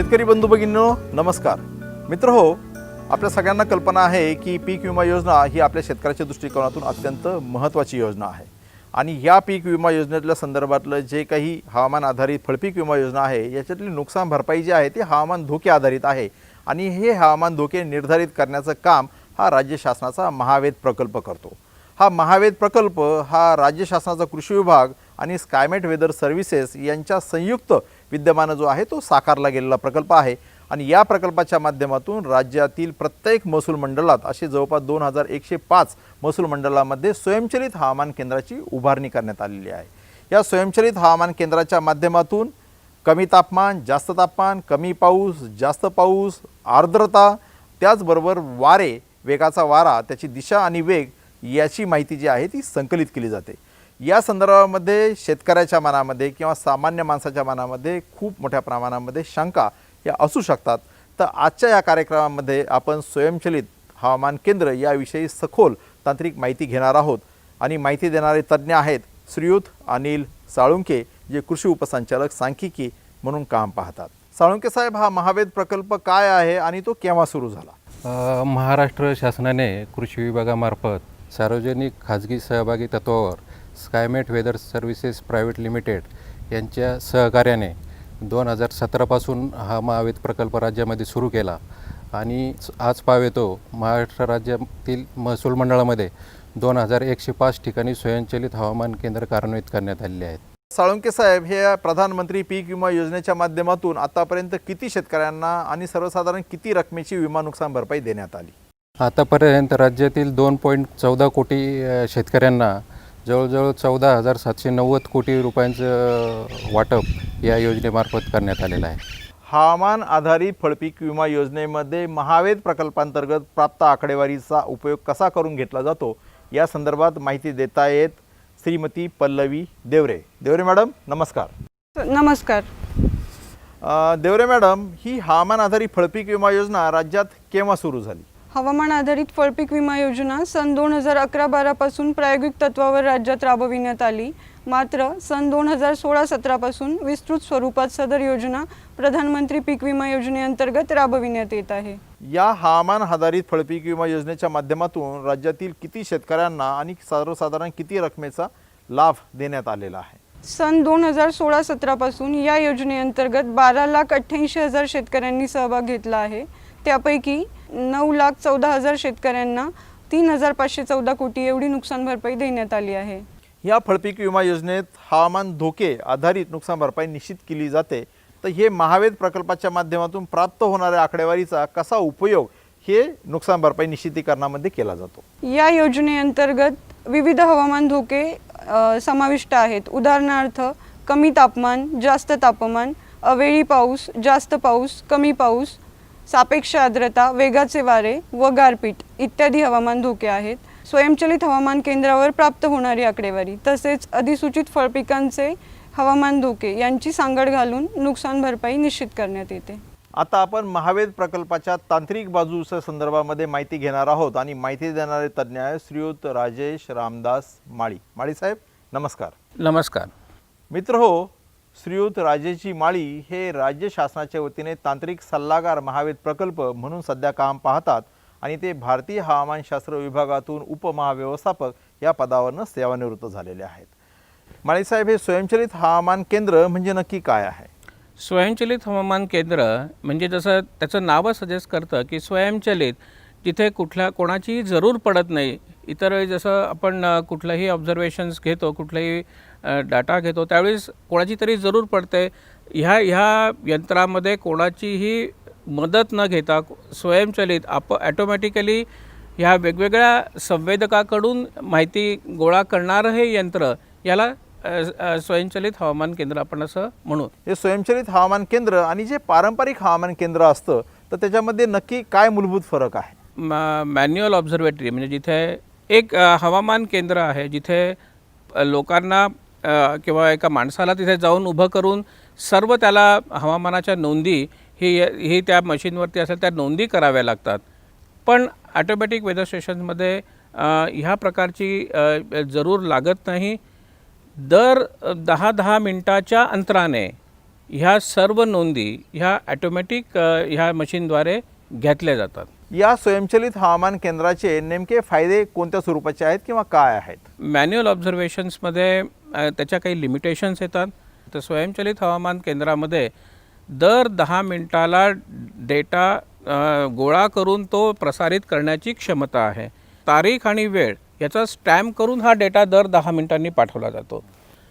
शेतकरी बंधू भगिनींनो नमस्कार. मित्र हो, आपल्या सगळ्यांना कल्पना आहे की पीक विमा योजना ही आपल्या शेतकऱ्याच्या दृष्टिकोनातून अत्यंत महत्त्वाची योजना आहे. आणि या पीक विमा योजनेतल्या संदर्भातलं जे काही हवामान आधारित फळपीक विमा योजना आहे याच्यातली नुकसान भरपाई जी आहे ती हवामान धोके आधारित आहे. आणि हे हवामान धोके निर्धारित करण्याचं काम हा राज्य शासनाचा महावेद प्रकल्प करतो. हा महावेद प्रकल्प हा राज्य शासनाचा कृषी विभाग आणि स्कायमेट वेदर सर्व्हिसेस यांच्या संयुक्त विद्यमानं जो आहे तो साकारला गेलेला प्रकल्प आहे. आणि या प्रकल्पाच्या माध्यमातून राज्यातील प्रत्येक महसूल मंडळात असे जवळपास 2105 महसूल मंडळामध्ये स्वयंचलित हवामान केंद्राची उभारणी करण्यात आलेली आहे. या स्वयंचलित हवामान केंद्राच्या माध्यमातून कमी तापमान, जास्त तापमान, कमी पाऊस, जास्त पाऊस, आर्द्रता, त्याचबरोबर वारे, वेगाचा वारा, त्याची दिशा आणि वेग याची माहिती जी आहे ती संकलित केली जाते. या संदर्भामध्ये शेतकऱ्याच्या मनामध्ये किंवा सामान्य माणसाच्या मनामध्ये खूप मोठ्या प्रमाणामध्ये शंका या असू शकतात. तर आजच्या या कार्यक्रमामध्ये आपण स्वयंचलित हवामान केंद्र याविषयी सखोल तांत्रिक माहिती घेणार आहोत. आणि माहिती देणारे तज्ज्ञ आहेत श्रीयुत अनिल साळुंके, जे कृषी उपसंचालक सांख्यिकी म्हणून काम पाहतात. साळुंके साहेब, हा महावेद प्रकल्प काय आहे आणि तो केव्हा सुरू झाला? महाराष्ट्र शासनाने कृषी विभागामार्फत सार्वजनिक खाजगी सहभागी तत्वावर Skymet weather services private limited यांच्या सहकार्याने 2017 पासून हा महावेद प्रकल्प राज्यामध्ये सुरू केला. आणि आज पावेतो महाराष्ट्र राज्यातील महसूल मंडळामध्ये 2105 ठिकाणी स्वयंचलित हवामान केंद्र कार्यान्वित करण्यात आलेले आहेत. साळुंके साहेब, हे प्रधानमंत्री पीक विमा योजनेच्या माध्यमातून आतापर्यंत किती शेतकऱ्यांना आणि सर्वसाधारण किती रकमेची विमा नुकसान भरपाई देण्यात आली? आतापर्यंत राज्यातील 2.14 कोटी शेतकऱ्यांना जवळजवळ 14,790 कोटी रुपयांचं वाटप या योजनेमार्फत करण्यात आलेलं आहे. हवामान आधारित फळपीक विमा योजनेमध्ये महावेद प्रकल्पांतर्गत प्राप्त आकडेवारीचा उपयोग कसा करून घेतला जातो या संदर्भात माहिती देत आहेत श्रीमती पल्लवी देवरे. देवरे मॅडम, नमस्कार. नमस्कार. देवरे मॅडम, ही हवामान आधारित फळपीक विमा योजना राज्यात केव्हा सुरू झाली? हवामान आधारित फळपीक विमा योजना सन 2011-12 पासून प्रायोगिक तत्वावर राज्यात राबविण्यात आली. मात्र सन 2016-17 पासून विस्तृत स्वरूपात सदर योजना प्रधानमंत्री पीक विमा योजनेअंतर्गत राबविण्यात येत आहे. या हवामान आधारित फळपीक विमा योजनेच्या माध्यमातून राज्यातील किती शेतकऱ्यांना आणि सर्वसाधारण किती रकमेचा लाभ देण्यात आलेला आहे? सन 2016-17 पासून या योजनेअंतर्गत 12,88,000 शेतकऱ्यांनी सहभाग घेतला आहे. त्यापैकी 9,14,000 शेतकऱ्यांना 3,514 कोटी एवढी नुकसान भरपाई देण्यात आली आहे. या फळपीक विमा योजनेत हवामान धोके आधारित नुकसान भरपाई निश्चित केली जाते. तर हे महावेद प्रकल्पाच्या माध्यमातून प्राप्त होणाऱ्या आकडेवारीचा कसा उपयोग हे नुकसान भरपाई निश्चितीकरणामध्ये केला जातो? या योजनेअंतर्गत विविध हवामान धोके समाविष्ट आहेत. उदाहरणार्थ कमी तापमान, जास्त तापमान, अवेळी पाऊस, जास्त पाऊस, कमी पाऊस, सापेक्ष आर्द्रता, वेगाचे वारे व गारपीट इत्यादी हवामान धोके आहेत. स्वयंचलित हवामान केंद्रावर प्राप्त होणारी आकडेवारी तसेच अधिसूचित फळपिकांचे हवामान धोके यांची सांगड घालून नुकसान भरपाई निश्चित करण्यात येते. आता आपण महावेद प्रकल्पाच्या तांत्रिक बाजूच्या संदर्भामध्ये माहिती घेणार आहोत आणि माहिती देणारे तज्ज्ञ आहे श्रीयुत राजेश रामदास माळी. माळी साहेब, नमस्कार. नमस्कार मित्र हो, श्रीयुत राजेशजी माळी हे राज्य शासनाच्या वतीने तांत्रिक सल्लागार महावेद प्रकल्प म्हणून सध्या काम पाहतात. आणि ते भारतीय हवामानशास्त्र विभागातून उपमहाव्यवस्थापक या पदावरनं सेवानिवृत्त झालेले आहेत. माळी साहेब, हे स्वयंचलित हवामान केंद्र म्हणजे नक्की काय आहे? स्वयंचलित हवामान केंद्र म्हणजे जसं त्याचं नावच सजेस्ट करतं की स्वयंचलित, जिथे कोणाची जरूर पडत नाही. इतर वेळी जसं आपण कुठलंही ऑब्झर्वेशन्स घेतो, कुठलाही डाटा घेतो, त्यावेळेस कोणाची तरी जरूर पडते. ह्या यंत्रामध्ये कोणाचीही मदत न घेता स्वयंचलित ॲटोमॅटिकली ह्या वेगवेगळ्या संवेदकाकडून माहिती गोळा करणारं हे यंत्र, याला स्वयंचलित हवामान केंद्र आपण असं म्हणू. हे स्वयंचलित हवामान केंद्र आणि जे पारंपरिक हवामान केंद्र असतं तर त्याच्यामध्ये नक्की काय मूलभूत फरक आहे? मॅन्युअल ऑब्झर्वेटरी म्हणजे जिथे एक हवामान केंद्र आहे, जिथे लोकांना किंवा एका माणसाला तिथे जाऊन उभं करून सर्व त्याला हवामानाच्या नोंदी ही त्या मशीनवरती असेल त्या नोंदी कराव्या लागतात. पण ॲटोमॅटिक वेदर स्टेशन्समध्ये ह्या प्रकारची जरूर लागत नाही. दर 10-10 मिनटाच्या अंतराने ह्या सर्व नोंदी ह्या ॲटोमॅटिक ह्या मशीनद्वारे घेतल्या जातात. या स्वयंचलित हवामान केंद्राचे नेमके फायदे कोणत्या स्वरूपाचे आहेत किंवा काय आहेत? मॅन्युअल ऑब्झर्वेशन्समध्ये त्याच्या काही लिमिटेशन्स येतात. तर स्वयंचलित हवामान केंद्रामध्ये दर 10 मिनिटाला डेटा गोळा करून तो प्रसारित करण्याची क्षमता आहे. तारीख आणि वेळ याचा स्टॅम्प करून हा डेटा दर 10 मिनिटांनी पाठवला जातो.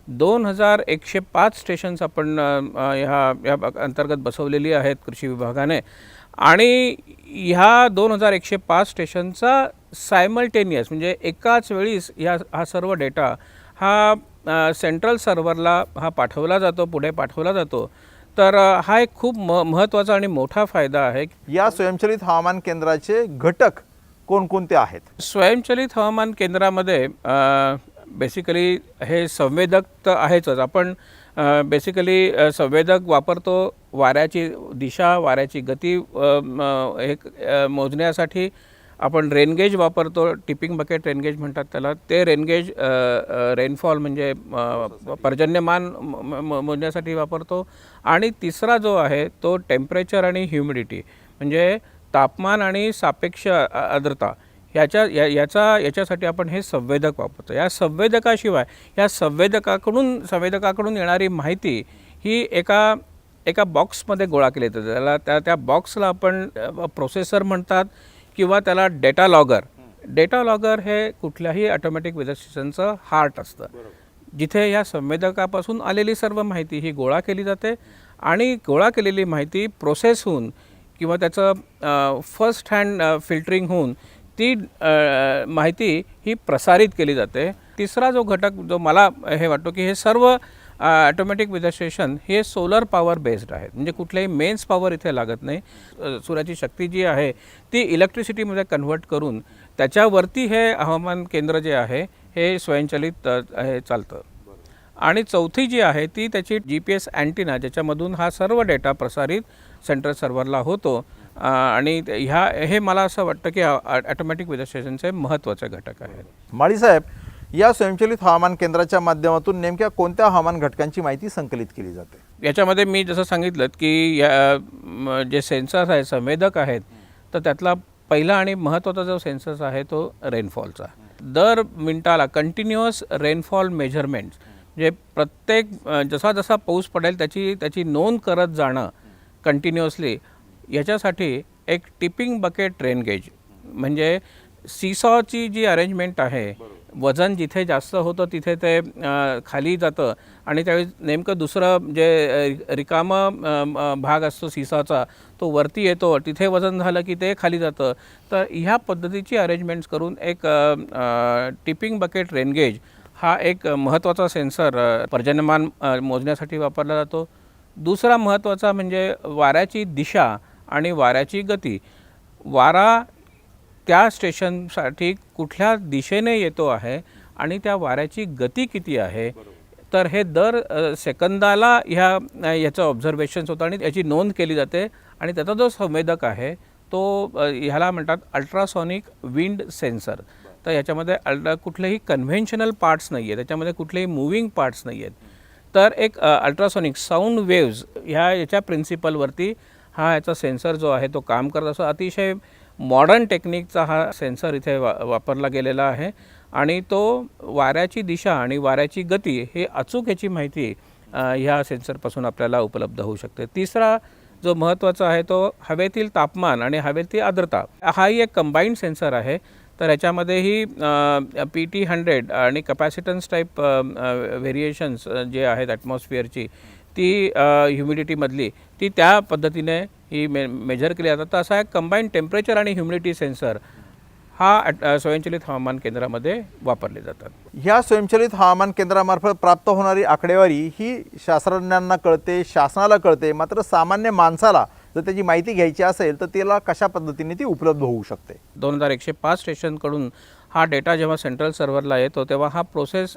2105 स्टेशन्स आपण ह्या अंतर्गत बसवलेली आहेत कृषी विभागाने आणि ह्या 2105 स्टेशनचा सायमल्टेनियस म्हणजे एकाच वेळीस हा सर्व डेटा हा सेंट्रल सर्व्हरला हा पाठवला जातो, पुढे पाठवला जातो. तर हा एक खूप महत्त्वाचा आणि मोठा फायदा आहे. या स्वयंचलित हवामान केंद्राचे घटक कोणकोणते आहेत? स्वयंचलित हवामान केंद्रामध्ये बेसिकली हे संवेदक तर आहेच. आपण बेसिकली संवेदक वापरतो वाऱ्याची दिशा, वाऱ्याची गती मोजण्यासाठी. आपण रेनगेज वापरतो, टिपिंग बकेट रेनगेज म्हणतात त्याला. ते रेनगेज रेनफॉल म्हणजे पर्जन्यमान मोजण्यासाठी वापरतो. आणि तिसरा जो आहे तो टेम्परेचर आणि ह्युमिडिटी म्हणजे तापमान आणि सापेक्ष आर्द्रता याच्यासाठी आपण हे संवेदक वापरतो. या संवेदकाशिवाय या संवेदकाकडून येणारी माहिती ही एका बॉक्समध्ये गोळा केली जाते. त्या बॉक्सला आपण प्रोसेसर म्हणतात किंवा त्याला डेटा लॉगर हे कुठल्याही ऑटोमॅटिक वेदर स्टेशनचं हार्ट असतं, जिथे या संवेदकापासून आलेली सर्व माहिती ही गोळा केली जाते आणि गोळा केलेली माहिती प्रोसेस होऊन किंवा त्याचं फर्स्ट हँड फिल्टरिंग होऊन ती माहिती ही प्रसारित केली जाते. तिसरा जो घटक जो मला हे वाटतो की हे सर्व ऑटोमॅटिक वेदर स्टेशन हे सोलर पॉवर बेस्ड आहेत. म्हणजे कुठल्याही मेन्स पॉवर इथे लागत नाही. सूर्याची शक्ती जी आहे ती इलेक्ट्रिसिटीमध्ये कन्व्हर्ट करून त्याच्यावरती हे हवामान केंद्र जे आहे हे स्वयंचलित हे चालतं. आणि चौथी जी आहे ती त्याची GPS अँटिना, ज्याच्यामधून हा सर्व डेटा प्रसारित सेंट्रल सर्व्हरला होतो. आणि हे मला असं वाटतं की ऑटोमॅटिक वेदर स्टेशनचे महत्त्वाचे घटक आहेत. माळी साहेब, या स्वयंचलित हवामान केंद्राच्या माध्यमातून नेमक्या कोणत्या हवामान घटकांची माहिती संकलित केली जाते? याच्यामध्ये मी जसं सांगितलं की जे सेन्सर्स आहेत, संवेदक आहेत, तर त्यातला पहिला आणि महत्त्वाचा जो सेन्सर्स आहे तो रेनफॉलचा. दर मिनिटाला कंटिन्युअस रेनफॉल मेजरमेंट्स म्हणजे प्रत्येक जसा जसा पाऊस पडेल त्याची नोंद करत जाणं कंटिन्युअसली. याच्यासाठी एक टिपिंग बकेट रेनगेज म्हणजे सीसॉची जी अरेंजमेंट आहे, वजन जिथे जास्त होतं तिथे ते खाली जातं आणि त्यावेळी नेमकं दुसरं जे रिकामं भाग असतो सीसॉचा तो वरती येतो, तिथे वजन झालं की ते खाली जातं. तर ह्या पद्धतीची अरेंजमेंट्स करून एक टिपिंग बकेट रेनगेज हा एक महत्त्वाचा सेन्सर पर्जन्यमान मोजण्यासाठी वापरला जातो. दुसरा महत्त्वाचा म्हणजे वाऱ्याची दिशा आणि वाऱ्याची गती. वारा त्या स्टेशनसाठी कुठल्या दिशेने येतो आहे आणि त्या वाऱ्याची गती किती आहे, तर हे दर सेकंदाला याचं ऑब्झर्वेशन्स होतं आणि याची नोंद केली जाते. आणि त्याचा जो संवेदक आहे तो ह्याला म्हणतात अल्ट्रासॉनिक विंड सेन्सर. तर याच्यामध्ये कुठलेही कन्व्हेन्शनल पार्ट्स नाही आहेत, त्याच्यामध्ये कुठलेही मूविंग पार्ट्स नाही आहेत. तर एक अल्ट्रासॉनिक साऊंड वेव्ज याच्या प्रिन्सिपलवरती याचा सेन्सर जो आहे तो काम करत असतो. अतिशय मॉडर्न टेक्निकचा हा सेन्सर इथे वापरला गेलेला आहे आणि तो वाऱ्याची दिशा आणि वाऱ्याची गती हे अचूक याची माहिती ह्या सेन्सरपासून आपल्याला उपलब्ध होऊ शकते. तिसरा जो महत्त्वाचा आहे तो हवेतील तापमान आणि हवेतील आर्द्रता. हाही एक कंबाईंड सेन्सर आहे. तर याच्यामध्येही PT100 आणि कपॅसिटन्स टाईप व्हेरिएशन्स जे आहेत ॲटमॉस्फिअरची ती ह्युमिडिटीमधली ती त्या पद्धतीने ही मेजर केली जातात. तर असा एक कंबाईंड टेम्परेचर आणि ह्युमिडिटी सेन्सर हा स्वयंचलित हवामान केंद्रामध्ये वापरले जातात. ह्या स्वयंचलित हवामान केंद्रामार्फत प्राप्त होणारी आकडेवारी ही शास्त्रज्ञांना कळते, शासनाला कळते, मात्र सामान्य माणसाला जर त्याची माहिती घ्यायची असेल तर त्याला कशा पद्धतीने ती उपलब्ध होऊ शकते? 2105 स्टेशनकडून हा डेटा जेव्हा सेंट्रल सर्व्हरला येतो तेव्हा हा प्रोसेस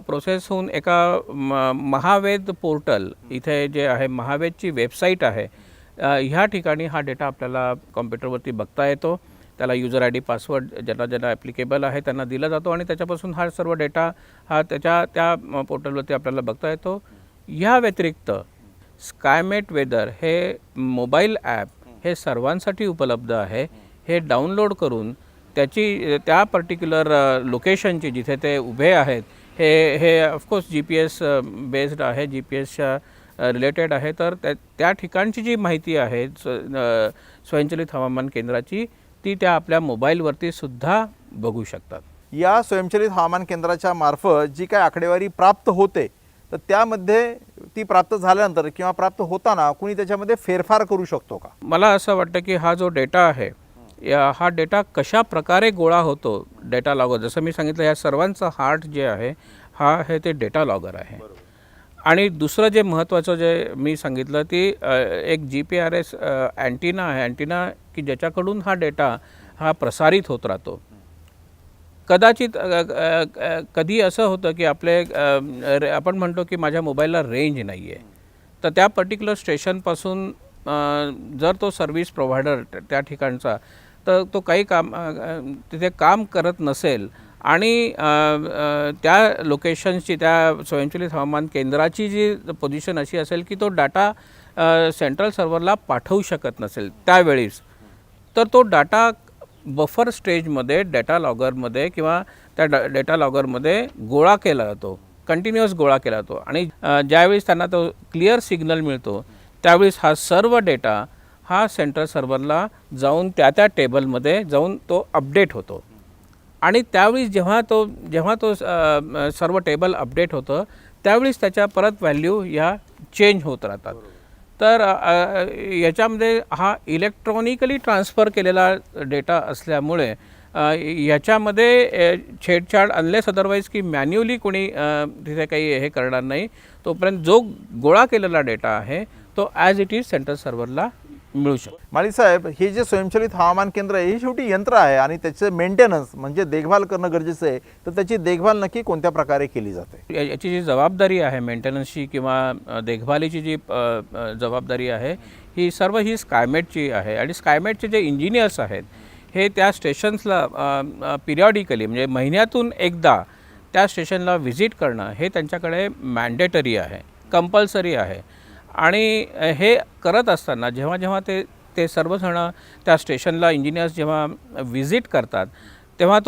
प्रोसेस होऊन एका महावेद पोर्टल इथे जे आहे महावेदची वेबसाईट आहे ह्या ठिकाणी हा डेटा आपल्याला कॉम्प्युटरवरती बघता येतो. त्याला युजर ID पासवर्ड ज्यांना ॲप्लिकेबल आहे त्यांना दिला जातो आणि त्याच्यापासून हा सर्व डेटा हा त्या पोर्टलवरती आपल्याला बघता येतो. या व्यतिरिक्त स्कायमेट वेदर हे मोबाईल ॲप हे सर्वांसाठी उपलब्ध आहे. हे डाउनलोड करून त्या पर्टिक्युलर लोकेशनची जिथे ते उभे आहेत हे ऑफकोर्स GPS बेस्ड आहे, GPS रिलेटेड आहे. तर त्या ठिकाणची जी माहिती आहे स्वयंचलित हवामान केंद्राची ती त्या आपल्या मोबाईलवरती सुद्धा बघू शकतात. या स्वयंचलित हवामान केंद्राच्या मार्फत जी काय आकडेवारी प्राप्त होते तर त्यामध्ये ती प्राप्त झाल्यानंतर किंवा प्राप्त होताना कुणी त्याच्यामध्ये फेरफार करू शकतो का? मला असं वाटतं की हा जो डेटा आहे हा डेटा कशा प्रकारे गोळा होतो, डेटा लॉगर, जसं मी सांगितलं ह्या सर्वांचं हार्ट जे आहे ते डेटा लॉगर आहे. आणि दुसरं जे महत्त्वाचं जे मी सांगितलं ती एक GPRS अँटिना आहे, अँटिना की ज्याच्याकडून हा डेटा हा प्रसारित होत राहतो. कदाचित कधी असं होतं की आपण म्हणतो की माझ्या मोबाईलला रेंज नाही आहे, तर त्या पर्टिक्युलर स्टेशनपासून जर तो सर्व्हिस प्रोव्हायडर त्या ठिकाणचा तर तो काही तिथे काम करत नसेल आणि त्या लोकेशन्सची त्या स्वयंचलित हवामान केंद्राची जी पोझिशन अशी असेल की तो डाटा सेंट्रल सर्व्हरला पाठवू शकत नसेल त्यावेळीस, तर तो डाटा बफर स्टेजमध्ये डेटा लॉगरमध्ये किंवा त्या डेटा लॉगरमध्ये गोळा केला जातो, कंटिन्युअस गोळा केला जातो. आणि ज्यावेळेस त्यांना तो क्लिअर सिग्नल मिळतो त्यावेळेस हा सर्व डेटा हा सेंट्रल सर्व्हरला जाऊन त्या टेबलमध्ये जाऊन तो अपडेट होतो. आणि त्यावेळी जेव्हा तो सर्व टेबल अपडेट होतं त्यावेळीस त्याच्या परत व्हॅल्यू ह्या चेंज होत राहतात. तर याच्यामध्ये हा इलेक्ट्रॉनिकली ट्रान्सफर केलेला डेटा असल्यामुळे याच्यामध्ये छेडछाड अनलेस अदरवाईज की मॅन्युअली कोणी तिथे काही हे करणार नाही, तोपर्यंत जो गोळा केलेला डेटा आहे तो ॲज इट इज सेंट्रल सर्व्हरला मिळू शकतो. माळी साहेब, हे जे स्वयंचलित हवामान केंद्र आहे हे शेवटी यंत्र आहे आणि त्याचं मेंटेनन्स म्हणजे देखभाल करणं गरजेचं आहे, तर त्याची देखभाल नक्की कोणत्या प्रकारे केली जाते? याची जी जबाबदारी आहे मेंटेनन्सची किंवा देखभालीची जी जबाबदारी आहे ही सर्व ही स्कायमेटची आहे. आणि स्कायमेटचे जे इंजिनियर्स आहेत हे त्या स्टेशन्सला पिरियॉडिकली म्हणजे महिन्यातून एकदा त्या स्टेशनला व्हिजिट करणं हे त्यांच्याकडे मॅन्डेटरी आहे, कंपल्सरी आहे. आणि हे करत असताना जेव्हा ते सर्वजण त्या स्टेशनला इंजिनियर्स जेव्हा व्हिजिट करतात तेव्हा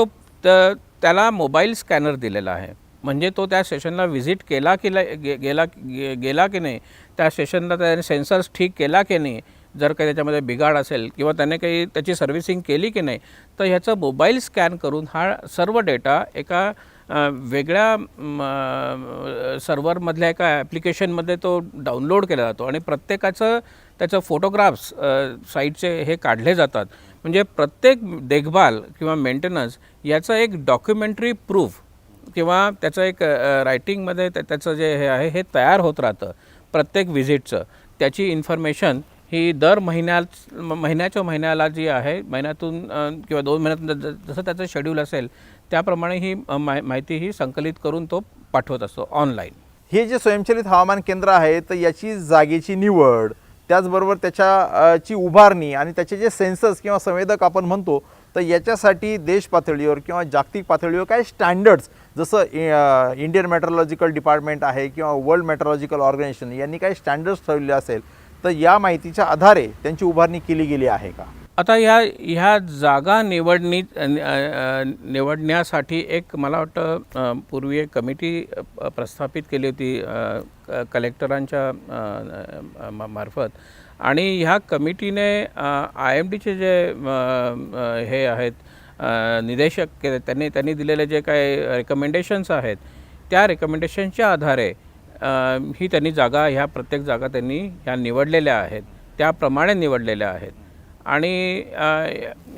त्याला मोबाईल स्कॅनर दिलेला आहे. म्हणजे तो त्या स्टेशनला व्हिजिट गेला की नाही, त्या स्टेशनला त्याने सेन्सर्स ठीक केला की नाही, जर काही त्याच्यामध्ये बिघाड असेल किंवा त्याने काही त्याची सर्व्हिसिंग केली की नाही, तर ह्याचं मोबाईल स्कॅन करून हा सर्व डेटा एका वेगळ्या सर्व्हरमधल्या एका ॲप्लिकेशनमध्ये तो डाउनलोड केला जातो आणि प्रत्येकाचं त्याचं फोटोग्राफ्स साईटचे हे काढले जातात. म्हणजे प्रत्येक देखभाल किंवा मेंटेनन्स याचं एक डॉक्युमेंटरी प्रूफ किंवा त्याचं एक रायटिंगमध्ये त्याचं जे हे आहे हे तयार होत राहतं प्रत्येक व्हिजिटचं. त्याची इन्फॉर्मेशन ही दर महिन्याच्या महिन्याला जी आहे, महिन्यातून किंवा 2 महिन्यातून जसं त्याचं शेड्यूल असेल त्याप्रमाणे ही माहिती ही संकलित करून तो पाठवत असतो ऑनलाईन. हे जे स्वयंचलित हवामान केंद्र आहे तर याची जागेची निवड, त्याचबरोबर त्याची उभारणी आणि त्याचे जे सेन्सर्स किंवा संवेदक आपण म्हणतो, तर याच्यासाठी देश पातळीवर किंवा जागतिक पातळीवर काय स्टँडर्ड्स जसं इंडियन मेट्रोलॉजिकल डिपार्टमेंट आहे किंवा वर्ल्ड मेट्रोलॉजिकल ऑर्गनायझेशन यांनी काही स्टँडर्ड्स ठरवले असेल तर या माहितीच्या आधारे त्यांची उभारणी केली गेली आहे का? आता ह्या जागा निवडण्यासाठी एक मला वाटतं पूर्वी एक कमिटी प्रस्थापित केली होती कलेक्टरांच्या मार्फत. आणि ह्या कमिटीने IMDचे जे हे आहेत निदेशक त्यांनी दिलेले जे काही रेकमेंडेशन्स आहेत त्या रेकमेंडेशनच्या आधारे ही त्यांनी जागा प्रत्येक जागा त्यांनी ह्या निवडलेल्या आहेत, त्याप्रमाणे निवडलेल्या आहेत. आणि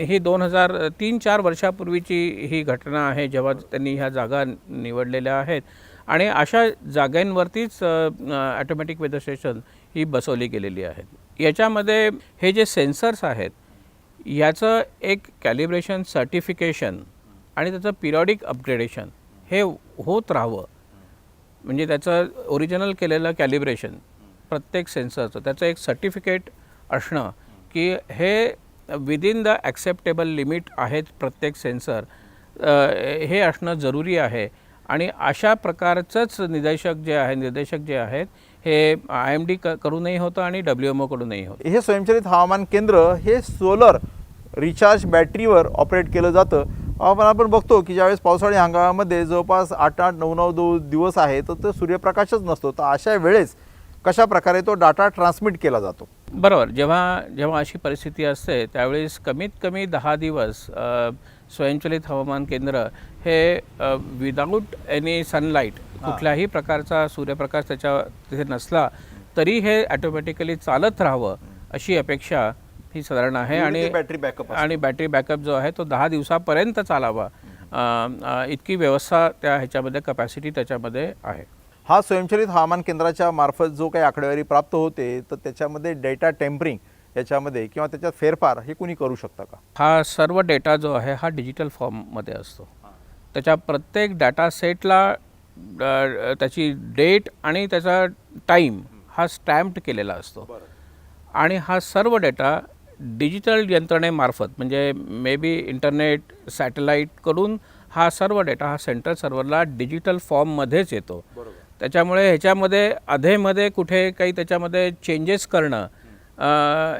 ही 2003-4 वर्षापूर्वीची ही घटना आहे जेव्हा त्यांनी ह्या जागा निवडलेल्या आहेत. आणि अशा जागांवरतीच ॲटोमॅटिक वेदर स्टेशन ही बसवली गेलेली आहेत. याच्यामध्ये हे जे सेन्सर्स आहेत याचं एक कॅलिब्रेशन सर्टिफिकेशन आणि त्याचं पिरियॉडिक अपग्रेडेशन हे होत राहावं. म्हणजे त्याचं ओरिजिनल केलेलं कॅलिब्रेशन प्रत्येक सेन्सरचं त्याचं एक सर्टिफिकेट असणं की हे विदिन द ॲक्सेप्टेबल लिमिट आहेत प्रत्येक सेन्सर, हे असणं जरुरी आहे. आणि अशा प्रकारचंच निर्देशक जे आहेत हे IMD करूनही होतं आणि WMO कडूनही होतं. हे स्वयंचलित हवामान केंद्र हे सोलर रिचार्ज बॅटरीवर ऑपरेट केलं जातं. आपण बघतो की ज्यावेळेस पावसाळी हंगामामध्ये जवळपास 8-8, 9-9 दिवस आहे तर तो सूर्यप्रकाशच नसतो. तर अशा वेळेस कशा प्रकारे तो डाटा ट्रान्समिट केला जातो? बरोबर. जेव्हा अशी परिस्थिती असते त्यावेळेस कमीत कमी 10 दिवस स्वयंचलित हवामान केंद्र हे विदाऊट एनी सनलाईट, कुठल्याही प्रकारचा सूर्यप्रकाश तिथे नसला तरी हे ॲटोमॅटिकली चालत राहावं अशी अपेक्षा ही साधारण आहे. आणि बॅटरी बॅकअप आणि बॅटरी बॅकअप जो आहे तो 10 दिवसापर्यंत चालावा इतकी व्यवस्था त्या ह्याच्यामध्ये कपॅसिटी त्याच्यामध्ये आहे. हा स्वयंचलित हवामान केंद्राच्या मार्फत जो काही आकडेवारी प्राप्त होते तर त्याच्यामध्ये डेटा टेम्परिंग याच्यामध्ये किंवा त्याच्यात फेरफार हे कुणी करू शकतं का? हा सर्व डेटा जो आहे हा डिजिटल फॉर्ममध्ये असतो. त्याच्या प्रत्येक डाटा सेटला त्याची डेट आणि त्याचा टाईम हा स्टॅम्प्ड केलेला असतो. आणि हा सर्व डेटा डिजिटल यंत्रणेमार्फत म्हणजे मे बी इंटरनेट सॅटेलाईटकडून हा सर्व डेटा हा सेंट्रल सर्व्हरला डिजिटल फॉर्ममध्येच येतो. त्याच्यामुळे ह्याच्यामध्ये अधेमध्ये कुठे काही त्याच्यामध्ये चेंजेस करणं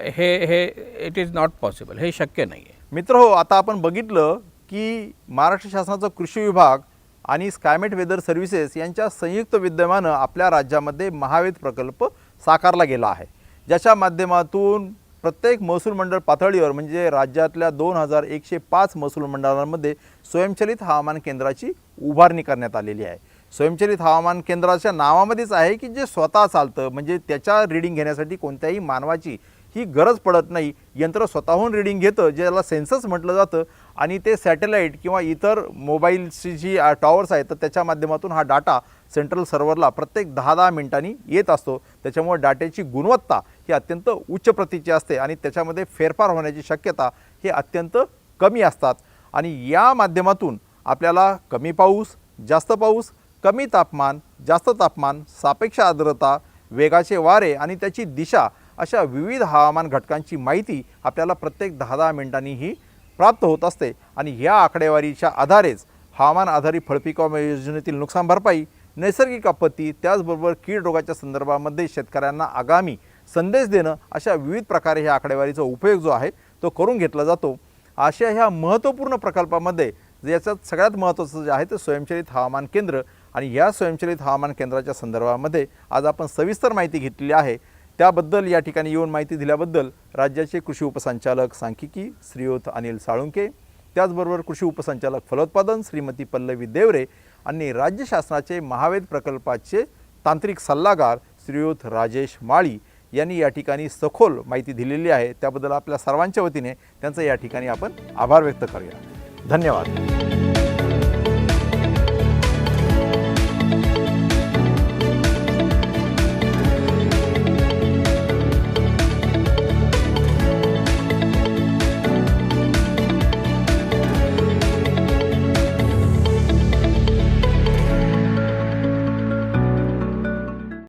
हे इट इज नॉट पॉसिबल, हे शक्य नाही आहे. मित्र हो, आता आपण बघितलं की महाराष्ट्र शासनाचा कृषी विभाग आणि स्कायमेट वेदर सर्व्हिसेस यांच्या संयुक्त विद्यमानं आपल्या राज्यामध्ये महावेद प्रकल्प साकारला गेला आहे, ज्याच्या माध्यमातून प्रत्येक महसूल मंडळ पातळीवर म्हणजे राज्यातल्या 2105 महसूल मंडळांमध्ये स्वयंचलित हवामान केंद्राची उभारणी करण्यात आलेली आहे. स्वयंचलित हवामान केंद्राच्या नावामध्येच आहे की जे स्वतः चालतं, म्हणजे त्याच्या रीडिंग घेण्यासाठी कोणत्याही मानवाची ही गरज पडत नाही. यंत्र स्वतःहून रीडिंग घेतं, ज्याला सेन्सस म्हटलं जातं, आणि ते सॅटेलाईट किंवा इतर मोबाईलची जी टॉवर्स आहेत तर त्याच्या माध्यमातून हा डाटा सेंट्रल सर्व्हरला प्रत्येक 10-10 मिनिटांनी येत असतो. त्याच्यामुळे डाट्याची गुणवत्ता ही अत्यंत उच्च प्रतीची असते आणि त्याच्यामध्ये फेरफार होण्याची शक्यता हे अत्यंत कमी असतात. आणि या माध्यमातून आपल्याला कमी पाऊस, जास्त पाऊस, कमी तापमान, जास्त तापमान, सापेक्ष आर्द्रता, वेगाचे वारे आणि त्याची दिशा अशा विविध हवामान घटकांची माहिती आपल्याला प्रत्येक 10-10 मिनिटांनीही प्राप्त होत असते. आणि या आकडेवारीच्या आधारेच हवामान आधारित फळपीक विमा योजनेतील नुकसान भरपाई, नैसर्गिक आपत्ती, त्याचबरोबर कीड रोगाच्या संदर्भामध्ये शेतकऱ्यांना आगामी संदेश देणं अशा विविध प्रकारे ह्या आकडेवारीचा उपयोग जो आहे तो करून घेतला जातो. अशा ह्या महत्त्वपूर्ण प्रकल्पामध्ये याच्यात सगळ्यात महत्त्वाचं जे आहे ते स्वयंचलित हवामान केंद्र, आणि या स्वयंचलित हवामान केंद्राच्या संदर्भामध्ये आज आपण सविस्तर माहिती घेतलेली आहे. त्याबद्दल या ठिकाणी येऊन माहिती दिल्याबद्दल राज्याचे कृषी उपसंचालक सांख्यिकी श्रीयुत अनिल साळुंके, त्याचबरोबर कृषी उपसंचालक फलोत्पादन श्रीमती पल्लवी देवरे आणि राज्य शासनाचे महावेद प्रकल्पाचे तांत्रिक सल्लागार श्रीयुत राजेश माळी यांनी या ठिकाणी सखोल माहिती दिलेली आहे. त्याबद्दल आपल्या सर्वांच्या वतीने त्यांचा या ठिकाणी आपण आभार व्यक्त करूया. धन्यवाद.